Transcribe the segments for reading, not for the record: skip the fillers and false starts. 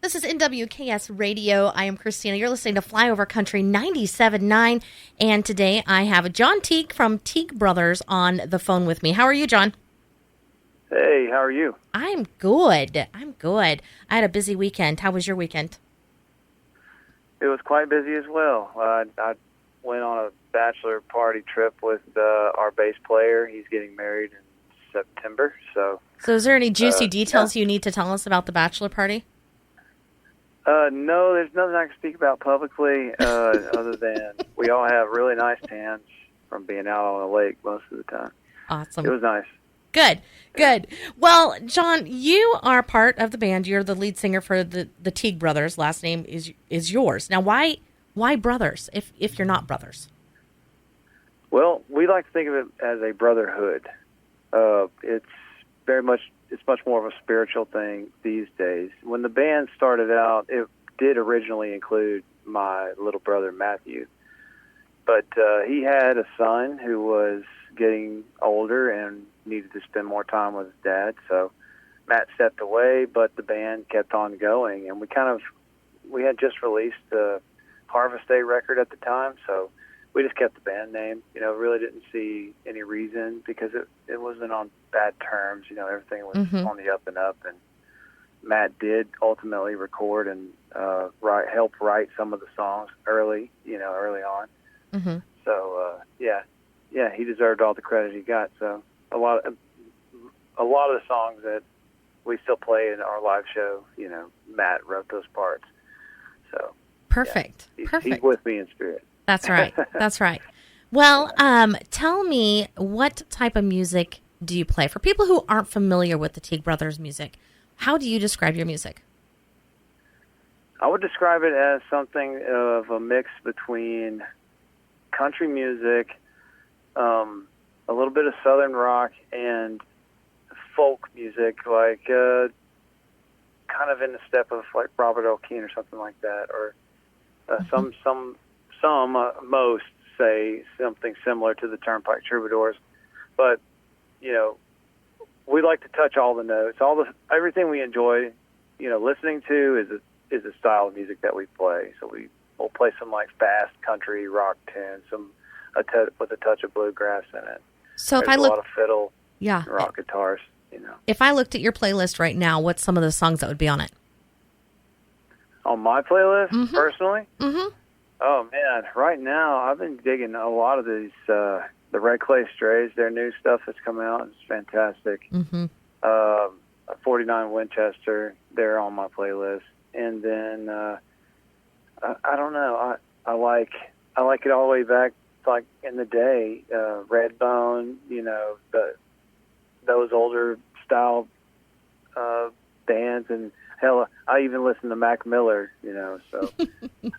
This is NWKS Radio. I am Christina. You're listening to Flyover Country 97.9. And today I have John Teague from Teague Brothers on the phone with me. How are you, John? Hey, how are you? I'm good. I had a busy weekend. How was your weekend? It was quite busy as well. I went on a bachelor party trip with our bass player. He's getting married in September. So is there any juicy details you need to tell us about the bachelor party? No, there's nothing I can speak about publicly other than we all have really nice tans from being out on the lake most of the time. Awesome. It was nice. Good. Well, John, you are part of the band. You're the lead singer for the Teague Brothers. Last name is yours. Now, why brothers if you're not brothers? Well, we like to think of it as a brotherhood. It's much more of a spiritual thing these days. When the band started out, it did originally include my little brother, Matthew. But he had a son who was getting older and needed to spend more time with his dad. So Matt stepped away, but the band kept on going. And we had just released the Harvest Day record at the time, so we just kept the band name. Really didn't see any reason because it wasn't on bad terms. Everything was on the up and up. And Matt did ultimately record and help write some of the songs early on. Mm-hmm. So he deserved all the credit he got. So a lot of the songs that we still play in our live show, Matt wrote those parts. So perfect. Yeah, he's with me in spirit. That's right. Well, tell me, what type of music do you play? For people who aren't familiar with the Teague Brothers music, how do you describe your music? I would describe it as something of a mix between country music, a little bit of southern rock, and folk music, like kind of in the step of like Robert Earl Keen or something like that, or most say something similar to the Turnpike Troubadours. But we like to touch all the notes, everything we enjoy, listening to is a style of music that we play. So we'll play some like fast country rock tunes, with a touch of bluegrass in it. So There's a lot of fiddle, and rock guitars. If I looked at your playlist right now, what's some of the songs that would be on it? On my playlist, personally? Mm-hmm. Oh, man. Right now, I've been digging a lot of these, the Red Clay Strays, their new stuff that's come out. It's fantastic. Mm-hmm. 49 Winchester, they're on my playlist. And then, I don't know, I like it all the way back, like in the day, Redbone, those older style bands, and hell, I even listen to Mac Miller, so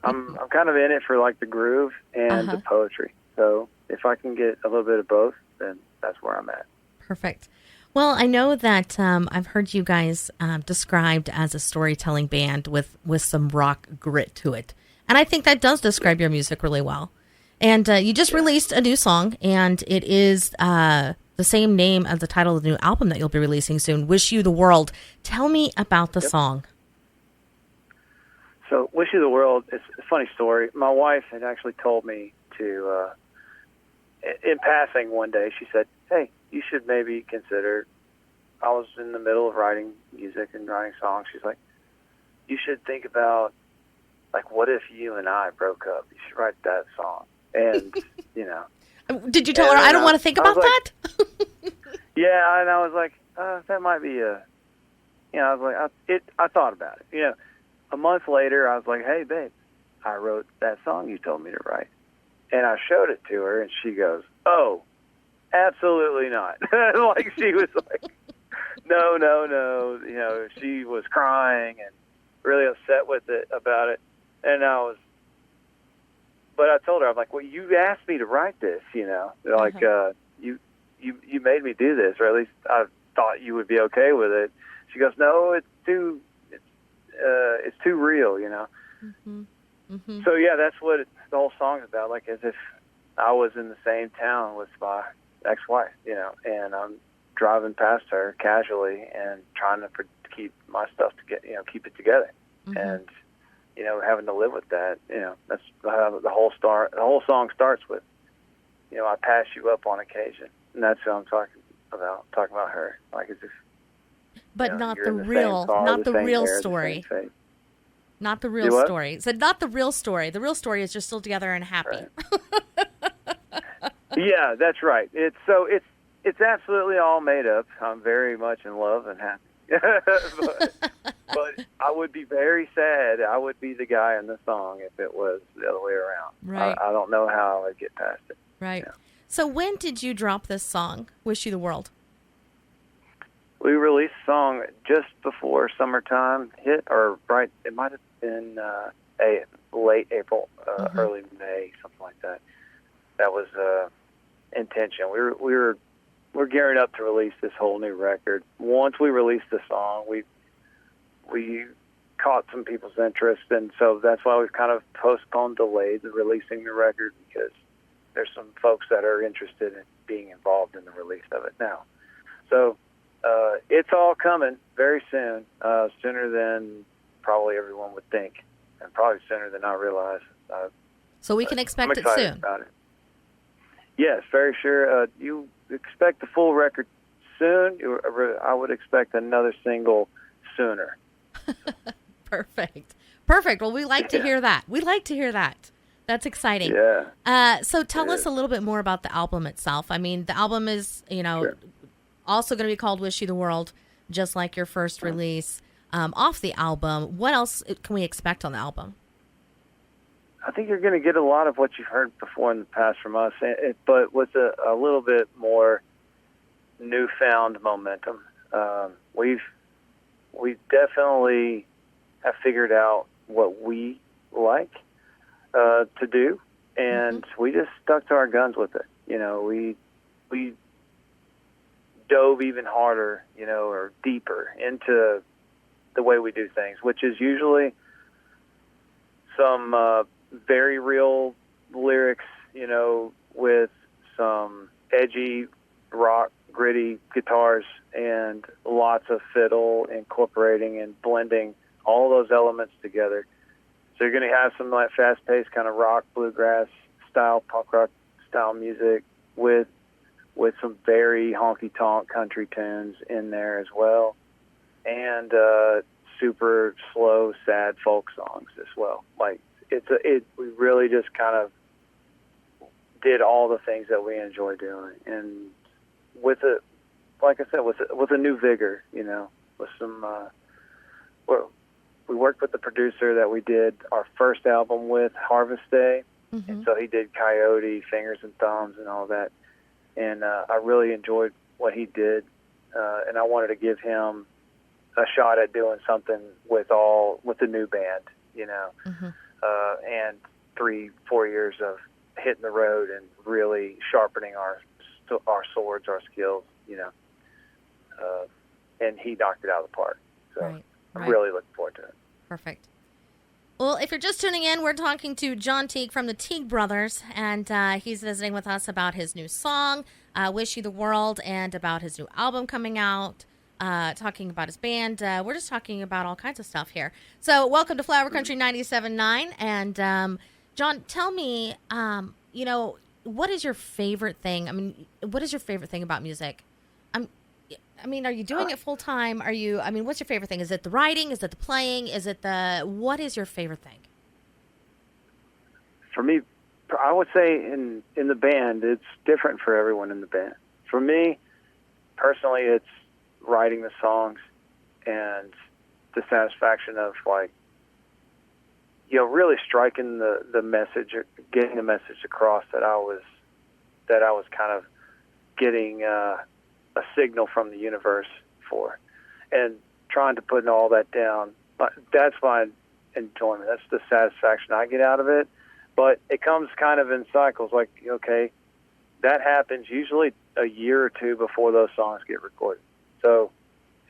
I'm kind of in it for like the groove and the poetry. So if I can get a little bit of both, then that's where I'm at. Perfect. Well, I know that I've heard you guys described as a storytelling band with some rock grit to it. And I think that does describe your music really well. And you just released a new song, and it is the same name as the title of the new album that you'll be releasing soon, Wish You the World. Tell me about the song. So Wish You the World, it's a funny story. My wife had actually told me to, in passing one day, she said, hey, you should maybe consider, I was in the middle of writing music and writing songs. She's like, you should think about, like, what if you and I broke up? You should write that song. And, Did you tell her, I don't want to think about that? Yeah, and I was like, that might be I was like, I thought about it. A month later, I was like, hey, babe, I wrote that song you told me to write. And I showed it to her, and she goes, oh, absolutely not. Like, she was like, no. She was crying and really upset about it. And but I told her, I'm like, well, you asked me to write this, like, you made me do this, or at least I thought you would be okay with it. She goes, no, it's too real, Mm-hmm. Mm-hmm. So yeah, that's what the whole song's about. Like, as if I was in the same town with my ex-wife, and I'm driving past her casually and trying to keep my stuff keep it together. and having to live with that. That's how the whole song starts with. I pass you up on occasion, and that's what I'm talking about her, like as if. But not the real story. Not the real story. So not the real story. The real story is you're still together and happy. Right. Yeah, that's right. It's absolutely all made up. I'm very much in love and happy. but I would be very sad. I would be the guy in the song if it was the other way around. Right. I don't know how I would get past it. Right. So when did you drop this song, Wish You the World? We released the song just before summertime hit, or right, it might have been late April, early May, something like that. That was intention. We're gearing up to release this whole new record. Once we released the song, we caught some people's interest, and so that's why we've kind of delayed releasing the record, because there's some folks that are interested in being involved in the release of it now. So it's all coming very soon, sooner than probably everyone would think, and probably sooner than I realize. So we can expect it soon. About it. Yes, very sure. You expect the full record soon. I would expect another single sooner. Perfect. Well, we like to hear that. That's exciting. Yeah. So tell us a little bit more about the album itself. I mean, the album is, also going to be called Wish You the World, just like your first release off the album. What else can we expect on the album? I think you're going to get a lot of what you've heard before in the past from us, but with a little bit more newfound momentum. We definitely have figured out what we like to do, and we just stuck to our guns with it. We dove even harder, or deeper into the way we do things, which is usually some very real lyrics, with some edgy rock, gritty guitars and lots of fiddle, incorporating and blending all those elements together. So you're going to have some like fast-paced kind of rock, bluegrass style, punk rock style music with some very honky-tonk country tunes in there as well, and super slow, sad folk songs as well. Like we really just kind of did all the things that we enjoy doing, and with a new vigor, with some. We worked with the producer that we did our first album with, Harvest Day, and so he did Coyote, Fingers and Thumbs, and all that. And I really enjoyed what he did, and I wanted to give him a shot at doing something with the new band, and 3-4 years of hitting the road and really sharpening our swords, our skills, and he knocked it out of the park. So right. I'm really looking forward to it. Perfect. Well, if you're just tuning in, we're talking to John Teague from the Teague Brothers, and he's visiting with us about his new song, Wish You the World, and about his new album coming out, talking about his band. We're just talking about all kinds of stuff here. So welcome to Flower Country 97.9, and John, tell me, what is your favorite thing? I mean, what is your favorite thing about music? Are you doing it full time? What's your favorite thing? Is it the writing? Is it the playing? What is your favorite thing? For me, I would say in the band, it's different for everyone in the band. For me, personally, it's writing the songs and the satisfaction of really striking the message, or getting the message across that I was kind of getting a signal from the universe for, and trying to put all that down. That's my enjoyment. That's the satisfaction I get out of it. But it comes kind of in cycles. That happens usually a year or two before those songs get recorded. So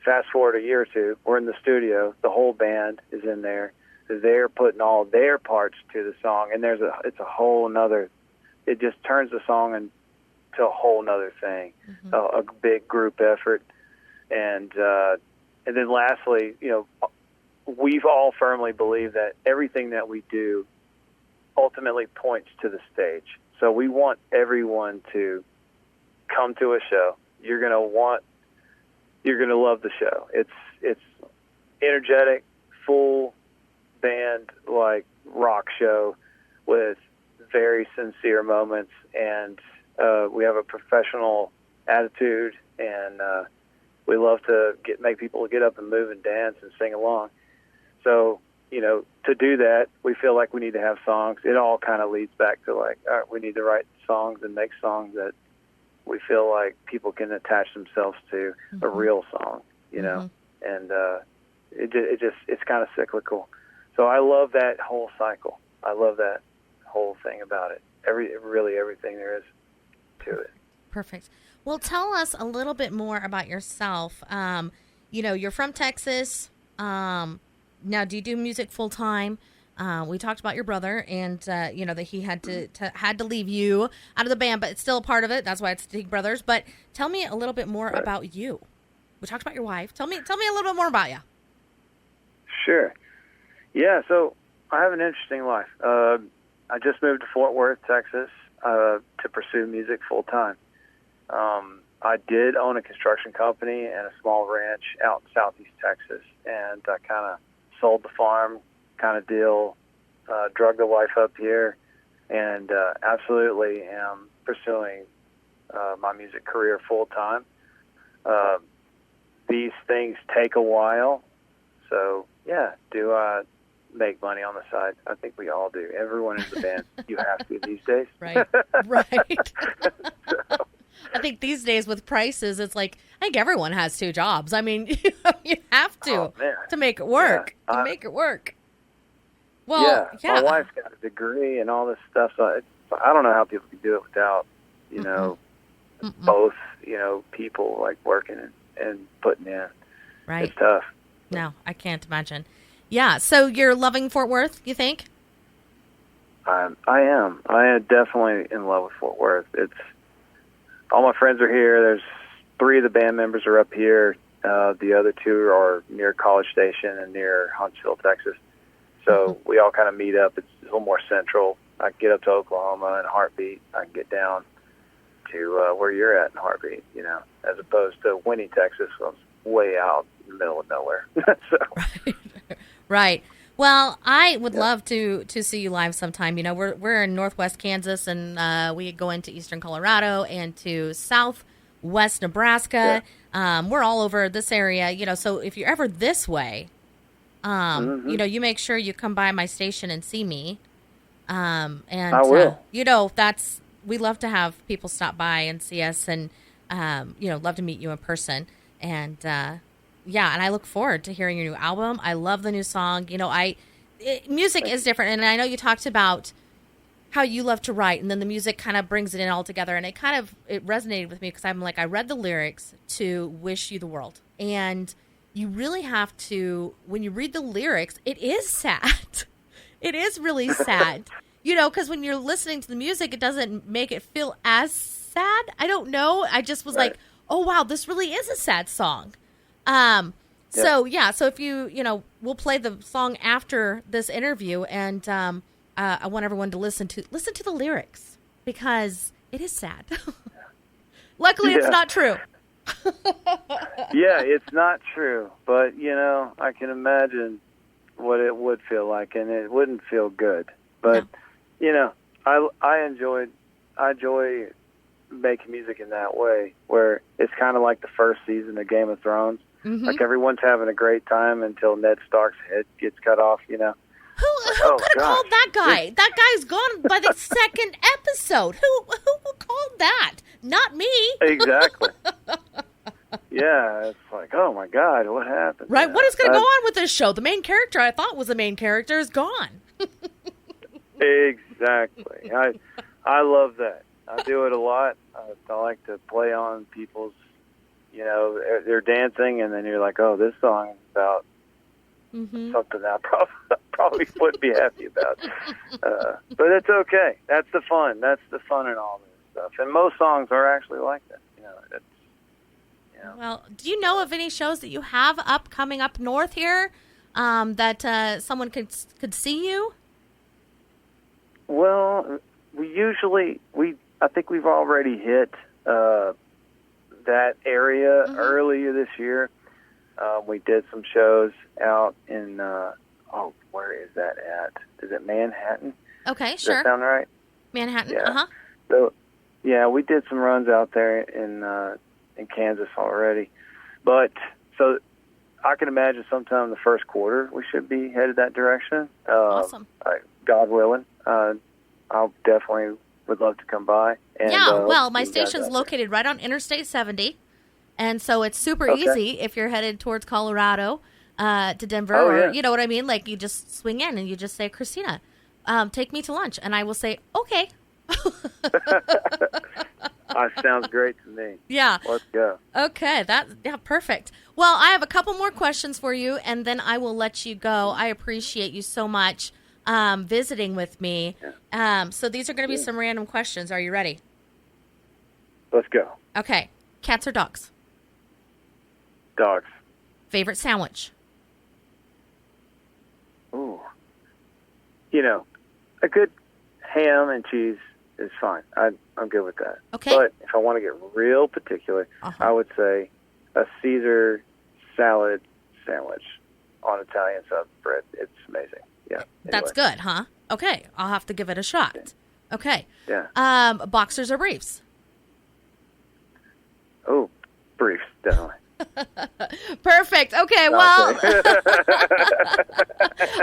fast forward a year or two, we're in the studio. The whole band is in there. They're putting all their parts to the song, and it's a whole nother. It just turns the song into a whole nother thing, a big group effort, and then lastly, we've all firmly believed that everything that we do ultimately points to the stage. So we want everyone to come to a show. You're going to love the show. It's energetic, full band, like rock show with very sincere moments, and we have a professional attitude, and we love to make people get up and move and dance and sing along. So, to do that, we feel like we need to have songs. It all kind of leads back to all right, we need to write songs and make songs that we feel like people can attach themselves to, a real song, and it's kind of cyclical. So I love that whole cycle. I love that whole thing about it. Really everything there is to it. Perfect. Well, tell us a little bit more about yourself. You're from Texas. Now, do you do music full time? We talked about your brother, and that he had to leave you out of the band, but it's still a part of it. That's why it's Teague Brothers. But tell me a little bit more about you. We talked about your wife. Tell me a little bit more about you. Sure. Yeah. So I have an interesting life. I just moved to Fort Worth, Texas, to pursue music full time. I did own a construction company and a small ranch out in southeast Texas, and I kind of sold the farm kind of deal, drug the wife up here, and absolutely am pursuing my music career full time. These things take a while, so yeah, do I make money on the side? I think we all do. Everyone in the band, you have to these days. Right. So. I think these days with prices, it's like, I think everyone has two jobs. I mean, you have to make it work. Yeah, make it work. Well, yeah. My wife's got a degree and all this stuff, so I don't know how people can do it without, both, people like working and putting in. Right. It's tough. No, I can't imagine. Yeah, so you're loving Fort Worth, you think? I am. I am definitely in love with Fort Worth. All my friends are here. There's 3 of the band members are up here. The other 2 are near College Station and near Huntsville, Texas. So we all kind of meet up. It's a little more central. I can get up to Oklahoma in a heartbeat. I can get down to where you're at in a heartbeat, as opposed to Winnie, Texas, was way out in the middle of nowhere. Right. Well, I would love to see you live sometime. We're in northwest Kansas, and we go into eastern Colorado and to southwest Nebraska. Yeah. We're all over this area, so if you're ever this way, you make sure you come by my station and see me. And I will. We love to have people stop by and see us, and love to meet you in person. And and I look forward to hearing your new album. I love the new song. Music is different, and I know you talked about how you love to write, and then the music kind of brings it in all together. And it resonated with me because I'm like, I read the lyrics to "Wish You the World," and you really have to, when you read the lyrics, it is sad. It is really sad, because when you're listening to the music, it doesn't make it feel as sad. I don't know. I just was like, oh wow, this really is a sad song. So if we'll play the song after this interview, and I want everyone to listen to the lyrics because it is sad. Luckily, it's not true. Yeah, it's not true, but I can imagine what it would feel like, and it wouldn't feel good. But I enjoy making music in that way, where it's kind of like the first season of Game of Thrones. Mm-hmm. Like everyone's having a great time until Ned Stark's head gets cut off, Who could have called that guy? That guy's gone by the second episode. Who called that? Not me. Exactly. Yeah, it's like, oh my God, what happened? Right, what is going to go on with this show? The main character I thought was the main character is gone. Exactly. I love that. I do it a lot. I like to play on people's, they're dancing, and then you're like, oh, this song is about something that I probably wouldn't be happy about. But it's okay. That's the fun. That's the fun in all this stuff. And most songs are actually like that. Well, do you know of any shows that you have coming up north here? that someone could see you? Well, I think we've already hit that area earlier this year. We did some shows out in, where is that at? Is it Manhattan? Okay, Does sure. that sound right? Manhattan, Yeah. So, yeah, we did some runs out there in Kansas already. But, so I can imagine sometime in the first quarter we should be headed that direction. Awesome. God willing. I'll definitely would love to come by. And, well, my station's located right on Interstate 70, and so it's super easy if you're headed towards Colorado to Denver, or you know what I mean? Like, you just swing in and you just say, Christina, take me to lunch, and I will say, okay. Sounds great to me. Yeah. Let's go. Okay, perfect. Well, I have a couple more questions for you, and then I will let you go. I appreciate you so much visiting with me. Yeah. So these are going to be some random questions. Are you ready? Let's go. Okay. Cats or dogs? Dogs. Favorite sandwich? Ooh. A good ham and cheese is fine. I'm good with that. Okay. But if I want to get real particular, I would say a Caesar salad sandwich on Italian sub bread. It's amazing. Yeah. Anyway. That's good, huh? Okay. I'll have to give it a shot. Okay. Yeah. Boxers or briefs? Oh, briefs, definitely. Perfect. Okay, well.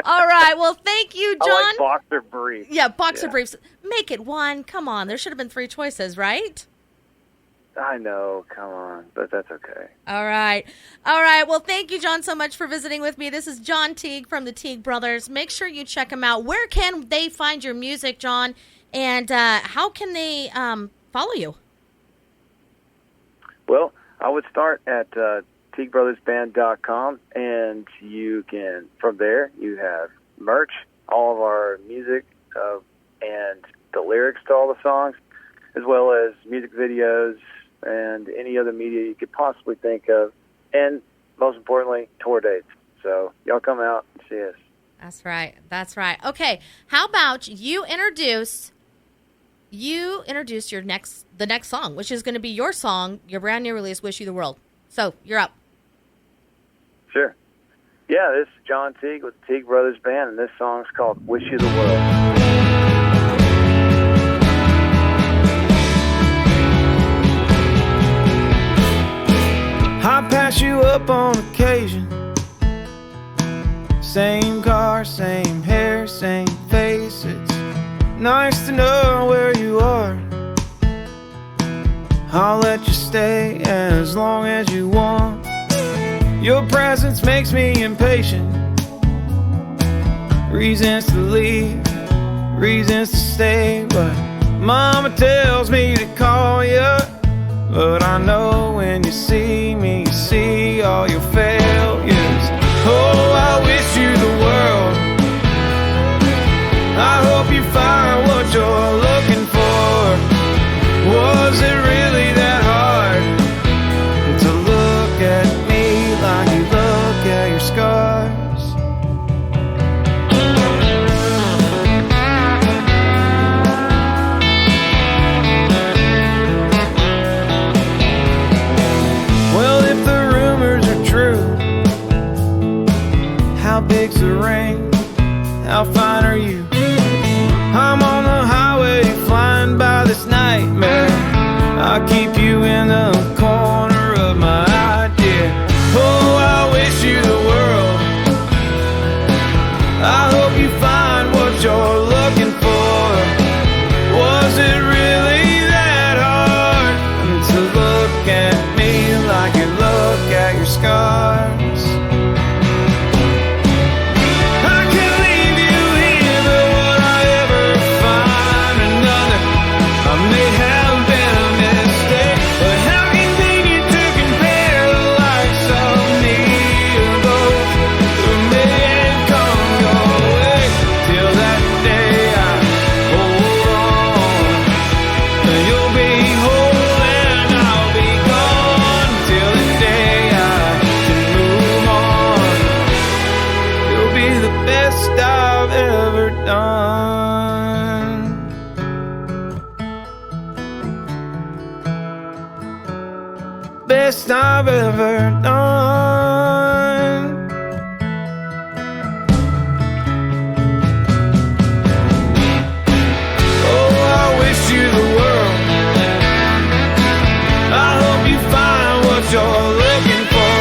All right. Well, thank you, John. I like boxer briefs. Yeah, boxer briefs. Make it one. Come on. There should have been 3 choices, right? I know. Come on. But that's okay. All right. All right. Well, thank you, John, so much for visiting with me. This is John Teague from the Teague Brothers. Make sure you check them out. Where can they find your music, John? And how can they follow you? Well, I would start at 𝐸BrothersBand.com, and you can, from there, you have merch, all of our music, and the lyrics to all the songs, as well as music videos and any other media you could possibly think of, and most importantly, tour dates. So y'all come out and see us. That's right. That's right. Okay, how about you introduce the next song, which is going to be your song, your brand new release, Wish You the World. So, you're up. Sure. Yeah, this is John Teague with the Teague Brothers Band, and this song's called Wish You the World. I pass you up on occasion. Same car, same hair, same face. It's nice to know where you are. I'll let you stay as long as you want. Your presence makes me impatient. Reasons to leave, reasons to stay, but Mama tells me to call you. But I know when you see me, you see all your failures. Oh, I wish you the world. I hope you find what you're looking for. Was it really that hard to look at me like you look at your scars? Well, if the rumors are true, how big's the rain? How fine are you? I'm on the highway flying by this nightmare. I keep you in the corner of my idea. Oh, I wish you the world. I hope you find what you're looking for. Was it really that hard to look at me like you look at your scars? I can leave you here, but would I ever find done. Best I've ever done. Oh, I wish you the world. I hope you find what you're looking for.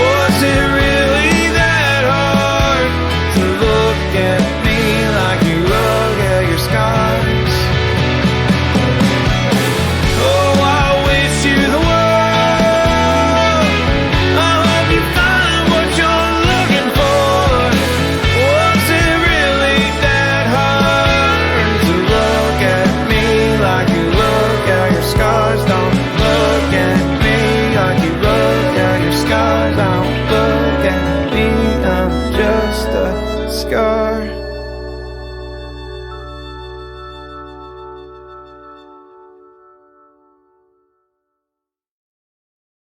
Was it really that hard to look at me like you look at your scars? Oh, I wish you the world. I hope you find what you're looking for. Was it really that hard to look at me like you look at your scars? Don't look at me like you look at your scars. Don't look at me, I'm just a scar.